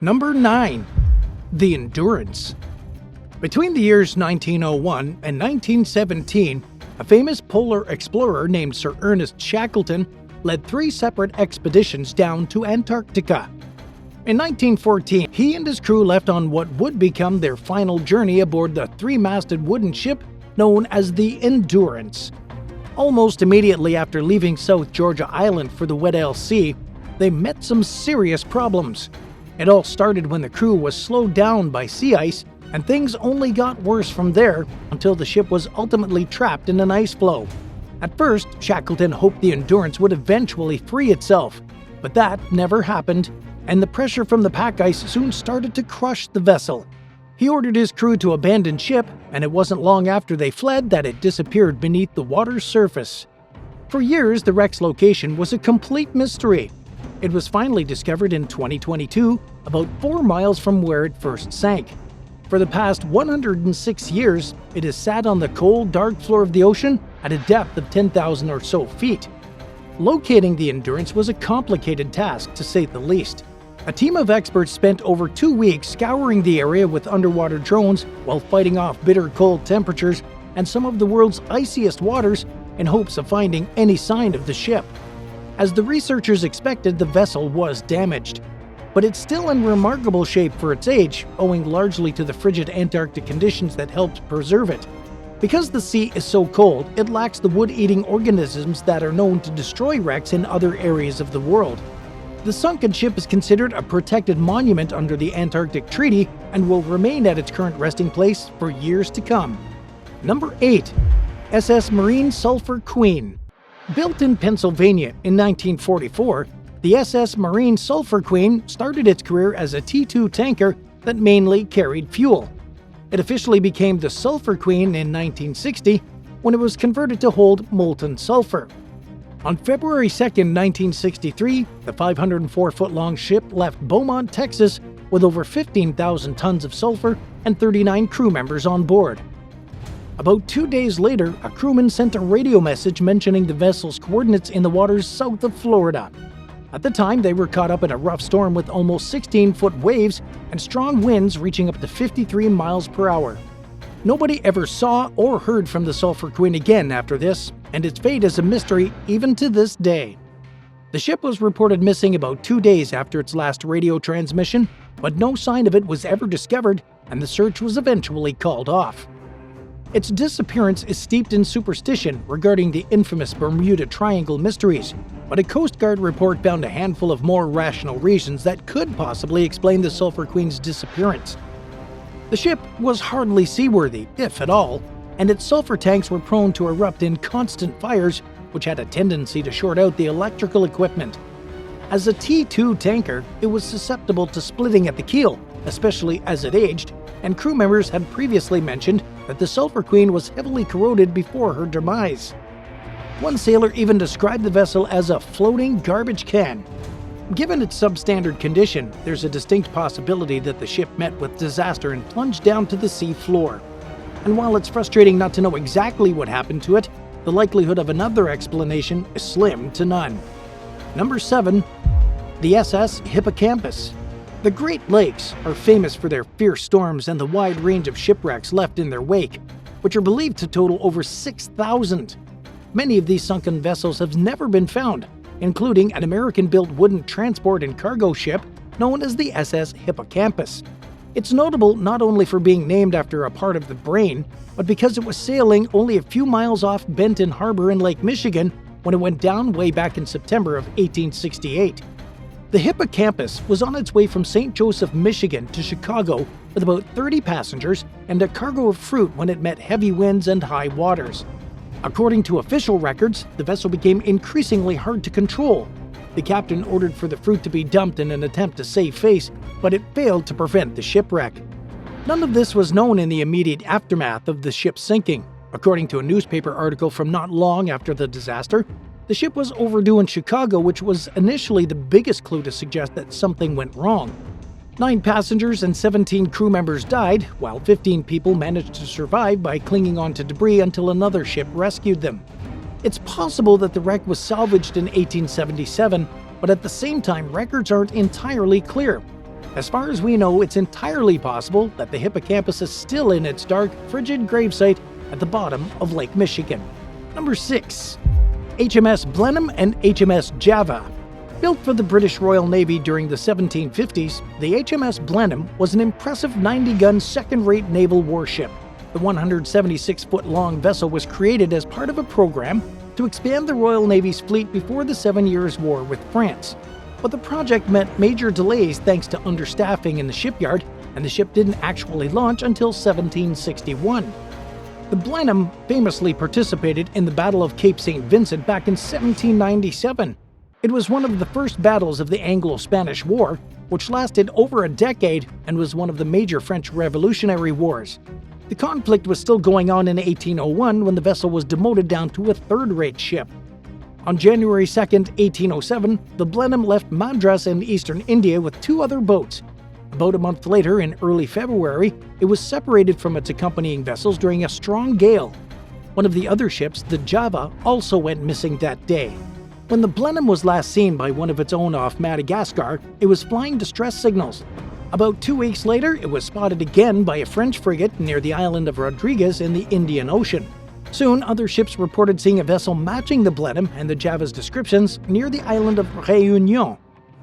Number 9. The Endurance. Between the years 1901 and 1917, a famous polar explorer named Sir Ernest Shackleton led 3 separate expeditions down to Antarctica. In 1914, he and his crew left on what would become their final journey aboard the 3-masted wooden ship known as the Endurance. Almost immediately after leaving South Georgia Island for the Weddell Sea, they met some serious problems. It all started when the crew was slowed down by sea ice, and things only got worse from there until the ship was ultimately trapped in an ice floe. At first, Shackleton hoped the Endurance would eventually free itself, but that never happened, and the pressure from the pack ice soon started to crush the vessel. He ordered his crew to abandon ship, and it wasn't long after they fled that it disappeared beneath the water's surface. For years, the wreck's location was a complete mystery. It was finally discovered in 2022, about 4 miles from where it first sank. For the past 106 years, it has sat on the cold, dark floor of the ocean at a depth of 10,000 or so feet. Locating the Endurance was a complicated task, to say the least. A team of experts spent over 2 weeks scouring the area with underwater drones while fighting off bitter cold temperatures and some of the world's iciest waters in hopes of finding any sign of the ship. As the researchers expected, the vessel was damaged. But it's still in remarkable shape for its age, owing largely to the frigid Antarctic conditions that helped preserve it. Because the sea is so cold, it lacks the wood-eating organisms that are known to destroy wrecks in other areas of the world. The sunken ship is considered a protected monument under the Antarctic Treaty and will remain at its current resting place for years to come. Number 8. SS Marine Sulfur Queen. Built in Pennsylvania in 1944, the SS Marine Sulfur Queen started its career as a T2 tanker that mainly carried fuel. It officially became the Sulfur Queen in 1960 when it was converted to hold molten sulfur. On February 2, 1963, the 504-foot-long ship left Beaumont, Texas, with over 15,000 tons of sulfur and 39 crew members on board. About 2 days later, a crewman sent a radio message mentioning the vessel's coordinates in the waters south of Florida. At the time, they were caught up in a rough storm with almost 16-foot waves and strong winds reaching up to 53 miles per hour. Nobody ever saw or heard from the Sulfur Queen again after this, and its fate is a mystery even to this day. The ship was reported missing about 2 days after its last radio transmission, but no sign of it was ever discovered, and the search was eventually called off. Its disappearance is steeped in superstition regarding the infamous Bermuda Triangle mysteries, but a Coast Guard report found a handful of more rational reasons that could possibly explain the Sulfur Queen's disappearance. The ship was hardly seaworthy, if at all, and its sulfur tanks were prone to erupt in constant fires, which had a tendency to short out the electrical equipment. As a T2 tanker, it was susceptible to splitting at the keel, especially as it aged, and crew members had previously mentioned that the Sulfur Queen was heavily corroded before her demise. One sailor even described the vessel as a floating garbage can. Given its substandard condition, there's a distinct possibility that the ship met with disaster and plunged down to the sea floor. And while it's frustrating not to know exactly what happened to it, the likelihood of another explanation is slim to none. Number 7. The SS Hippocampus. The Great Lakes are famous for their fierce storms and the wide range of shipwrecks left in their wake, which are believed to total over 6,000. Many of these sunken vessels have never been found, including an American-built wooden transport and cargo ship known as the SS Hippocampus. It's notable not only for being named after a part of the brain, but because it was sailing only a few miles off Benton Harbor in Lake Michigan when it went down way back in September of 1868. The Hippocampus was on its way from St. Joseph, Michigan to Chicago with about 30 passengers and a cargo of fruit when it met heavy winds and high waters. According to official records, the vessel became increasingly hard to control. The captain ordered for the fruit to be dumped in an attempt to save face, but it failed to prevent the shipwreck. None of this was known in the immediate aftermath of the ship sinking. According to a newspaper article from not long after the disaster, the ship was overdue in Chicago, which was initially the biggest clue to suggest that something went wrong. 9 passengers and 17 crew members died, while 15 people managed to survive by clinging onto debris until another ship rescued them. It's possible that the wreck was salvaged in 1877, but at the same time, records aren't entirely clear. As far as we know, it's entirely possible that the Hippocampus is still in its dark, frigid gravesite at the bottom of Lake Michigan. Number 6. HMS Blenheim and HMS Java. Built for the British Royal Navy during the 1750s, the HMS Blenheim was an impressive 90-gun second-rate naval warship. The 176-foot-long vessel was created as part of a program to expand the Royal Navy's fleet before the 7 Years' War with France. But the project met major delays thanks to understaffing in the shipyard, and the ship didn't actually launch until 1761. The Blenheim famously participated in the Battle of Cape St. Vincent back in 1797. It was one of the first battles of the Anglo-Spanish War, which lasted over a decade and was one of the major French Revolutionary Wars. The conflict was still going on in 1801 when the vessel was demoted down to a third-rate ship. On January 2, 1807, the Blenheim left Madras in eastern India with 2 other boats. About a month later, in early February, it was separated from its accompanying vessels during a strong gale. One of the other ships, the Java, also went missing that day. When the Blenheim was last seen by one of its own off Madagascar, it was flying distress signals. About 2 weeks later, it was spotted again by a French frigate near the island of Rodriguez in the Indian Ocean. Soon, other ships reported seeing a vessel matching the Blenheim and the Java's descriptions near the island of Réunion.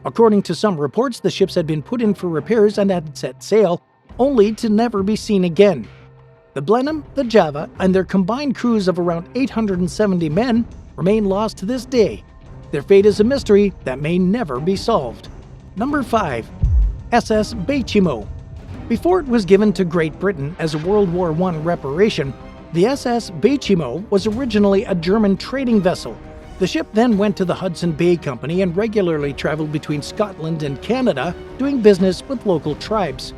According to some reports, the ships had been put in for repairs and had set sail, only to never be seen again. The Blenheim, the Java, and their combined crews of around 870 men remain lost to this day. Their fate is a mystery that may never be solved. Number 5. SS Bechimo. Before it was given to Great Britain as a World War I reparation, the SS Bechimo was originally a German trading vessel. The ship then went to the Hudson Bay Company and regularly traveled between Scotland and Canada, doing business with local tribes.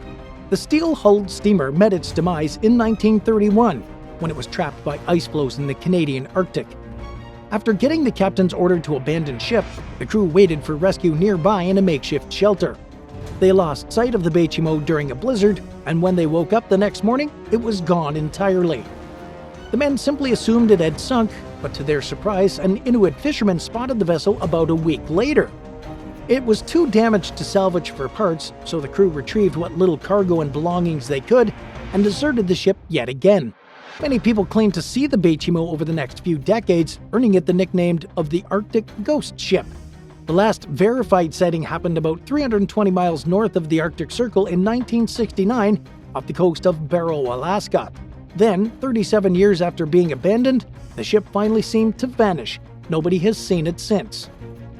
The steel-hulled steamer met its demise in 1931, when it was trapped by ice floes in the Canadian Arctic. After getting the captain's order to abandon ship, the crew waited for rescue nearby in a makeshift shelter. They lost sight of the Bechimo during a blizzard, and when they woke up the next morning, it was gone entirely. The men simply assumed it had sunk, but to their surprise, an Inuit fisherman spotted the vessel about a week later. It was too damaged to salvage for parts, so the crew retrieved what little cargo and belongings they could and deserted the ship yet again. Many people claim to see the Bechimo over the next few decades, earning it the nickname of the Arctic Ghost Ship. The last verified sighting happened about 320 miles north of the Arctic Circle in 1969 off the coast of Barrow, Alaska. Then, 37 years after being abandoned, the ship finally seemed to vanish. Nobody has seen it since.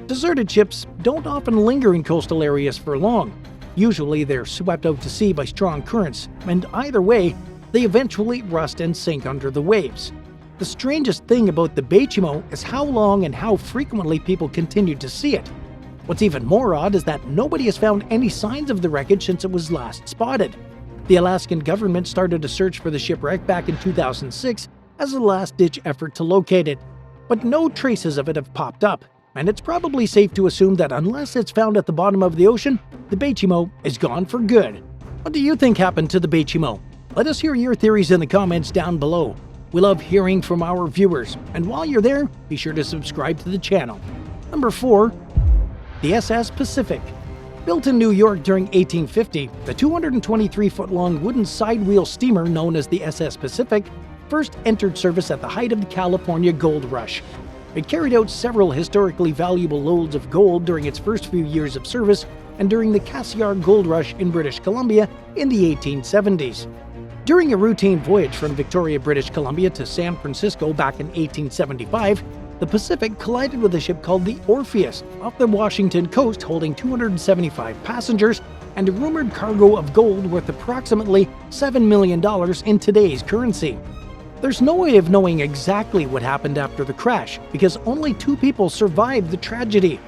Deserted ships don't often linger in coastal areas for long. Usually they're swept out to sea by strong currents, and either way, they eventually rust and sink under the waves. The strangest thing about the Bechimo is how long and how frequently people continue to see it. What's even more odd is that nobody has found any signs of the wreckage since it was last spotted. The Alaskan government started a search for the shipwreck back in 2006 as a last-ditch effort to locate it, but no traces of it have popped up, and it's probably safe to assume that unless it's found at the bottom of the ocean, the Bechimo is gone for good. What do you think happened to the Bechimo? Let us hear your theories in the comments down below. We love hearing from our viewers, and while you're there, be sure to subscribe to the channel. Number 4. The SS Pacific. Built in New York during 1850, the 223-foot-long wooden side-wheel steamer known as the SS Pacific first entered service at the height of the California Gold Rush. It carried out several historically valuable loads of gold during its first few years of service and during the Cassiar Gold Rush in British Columbia in the 1870s. During a routine voyage from Victoria, British Columbia to San Francisco back in 1875, the Pacific collided with a ship called the Orpheus off the Washington coast holding 275 passengers and a rumored cargo of gold worth approximately $7 million in today's currency. There's no way of knowing exactly what happened after the crash because only 2 people survived the tragedy.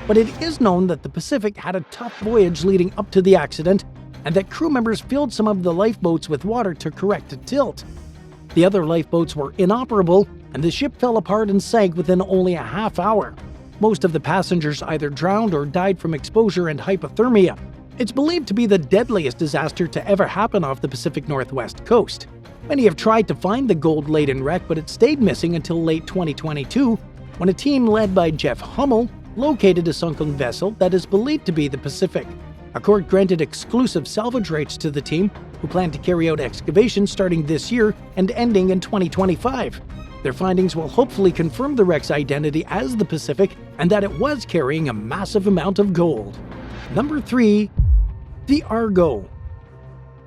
But it is known that the Pacific had a tough voyage leading up to the accident and that crew members filled some of the lifeboats with water to correct a tilt. The other lifeboats were inoperable, and the ship fell apart and sank within only a half hour. Most of the passengers either drowned or died from exposure and hypothermia. It's believed to be the deadliest disaster to ever happen off the Pacific Northwest coast. Many have tried to find the gold-laden wreck, but it stayed missing until late 2022, when a team led by Jeff Hummel located a sunken vessel that is believed to be the Pacific. A court granted exclusive salvage rights to the team, who plan to carry out excavations starting this year and ending in 2025. Their findings will hopefully confirm the wreck's identity as the Pacific and that it was carrying a massive amount of gold. Number 3. The Argo.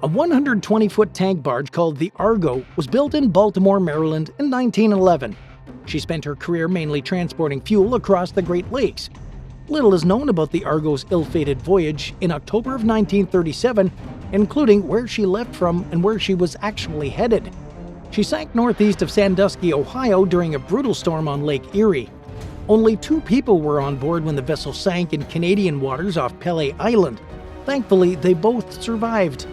A 120-foot tank barge called the Argo was built in Baltimore, Maryland in 1911. She spent her career mainly transporting fuel across the Great Lakes. Little is known about the Argo's ill-fated voyage in October of 1937, including where she left from and where she was actually headed. She sank northeast of Sandusky, Ohio during a brutal storm on Lake Erie. Only 2 people were on board when the vessel sank in Canadian waters off Pele Island. Thankfully, they both survived.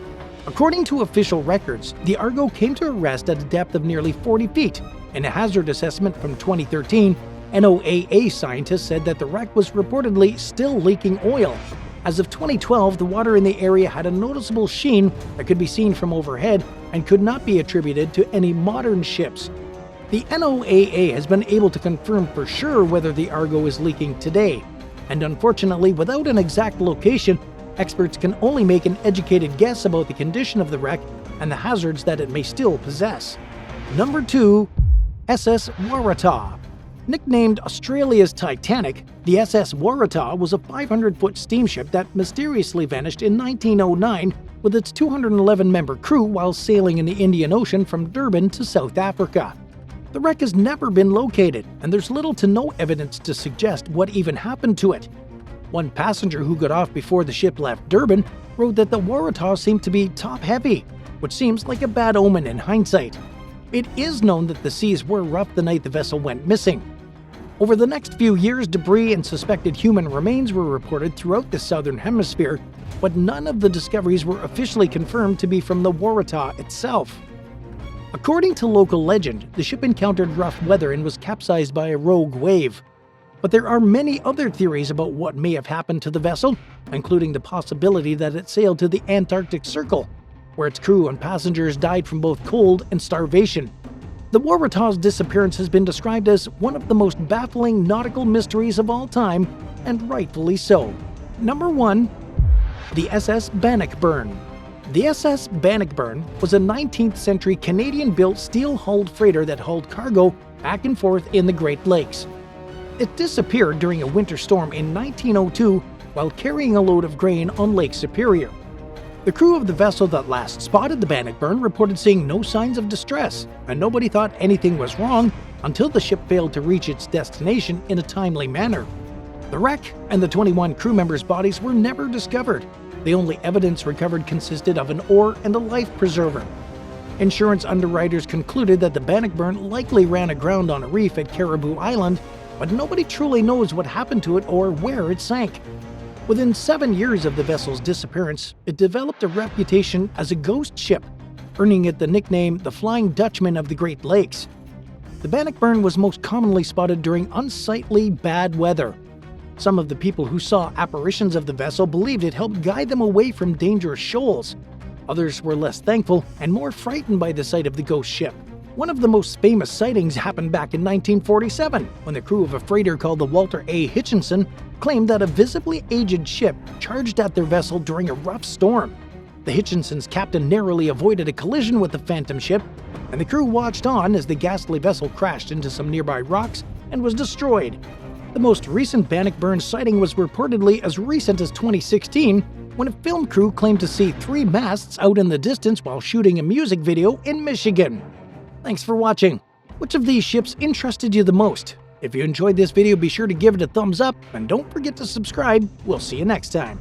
According to official records, the Argo came to a rest at a depth of nearly 40 feet. In a hazard assessment from 2013, NOAA scientists said that the wreck was reportedly still leaking oil. As of 2012, the water in the area had a noticeable sheen that could be seen from overhead and could not be attributed to any modern ships. The NOAA has been able to confirm for sure whether the Argo is leaking today, and unfortunately, without an exact location, experts can only make an educated guess about the condition of the wreck and the hazards that it may still possess. Number 2. SS Warrah. Nicknamed Australia's Titanic, the SS Warrah was a 500-foot steamship that mysteriously vanished in 1909 with its 211-member crew while sailing in the Indian Ocean from Durban to South Africa. The wreck has never been located, and there's little to no evidence to suggest what even happened to it. One passenger who got off before the ship left Durban wrote that the Warrah seemed to be top-heavy, which seems like a bad omen in hindsight. It is known that the seas were rough the night the vessel went missing. Over the next few years, debris and suspected human remains were reported throughout the southern hemisphere, but none of the discoveries were officially confirmed to be from the Warrah itself. According to local legend, the ship encountered rough weather and was capsized by a rogue wave. But there are many other theories about what may have happened to the vessel, including the possibility that it sailed to the Antarctic Circle, where its crew and passengers died from both cold and starvation. The Warrah's disappearance has been described as one of the most baffling nautical mysteries of all time, and rightfully so. Number 1. The SS Bannockburn. The SS Bannockburn was a 19th century Canadian-built steel-hulled freighter that hauled cargo back and forth in the Great Lakes. It disappeared during a winter storm in 1902 while carrying a load of grain on Lake Superior. The crew of the vessel that last spotted the Bannockburn reported seeing no signs of distress, and nobody thought anything was wrong until the ship failed to reach its destination in a timely manner. The wreck and the 21 crew members' bodies were never discovered. The only evidence recovered consisted of an oar and a life preserver. Insurance underwriters concluded that the Bannockburn likely ran aground on a reef at Caribou Island, but nobody truly knows what happened to it or where it sank. Within 7 years of the vessel's disappearance, it developed a reputation as a ghost ship, earning it the nickname the Flying Dutchman of the Great Lakes. The Bannockburn was most commonly spotted during unsightly bad weather. Some of the people who saw apparitions of the vessel believed it helped guide them away from dangerous shoals. Others were less thankful and more frightened by the sight of the ghost ship. One of the most famous sightings happened back in 1947, when the crew of a freighter called the Walter A. Hitchinson claimed that a visibly aged ship charged at their vessel during a rough storm. The Hitchinson's captain narrowly avoided a collision with the phantom ship, and the crew watched on as the ghastly vessel crashed into some nearby rocks and was destroyed. The most recent Bannockburn sighting was reportedly as recent as 2016, when a film crew claimed to see 3 masts out in the distance while shooting a music video in Michigan. Thanks for watching. Which of these ships interested you the most? If you enjoyed this video, be sure to give it a thumbs up, and don't forget to subscribe. We'll see you next time.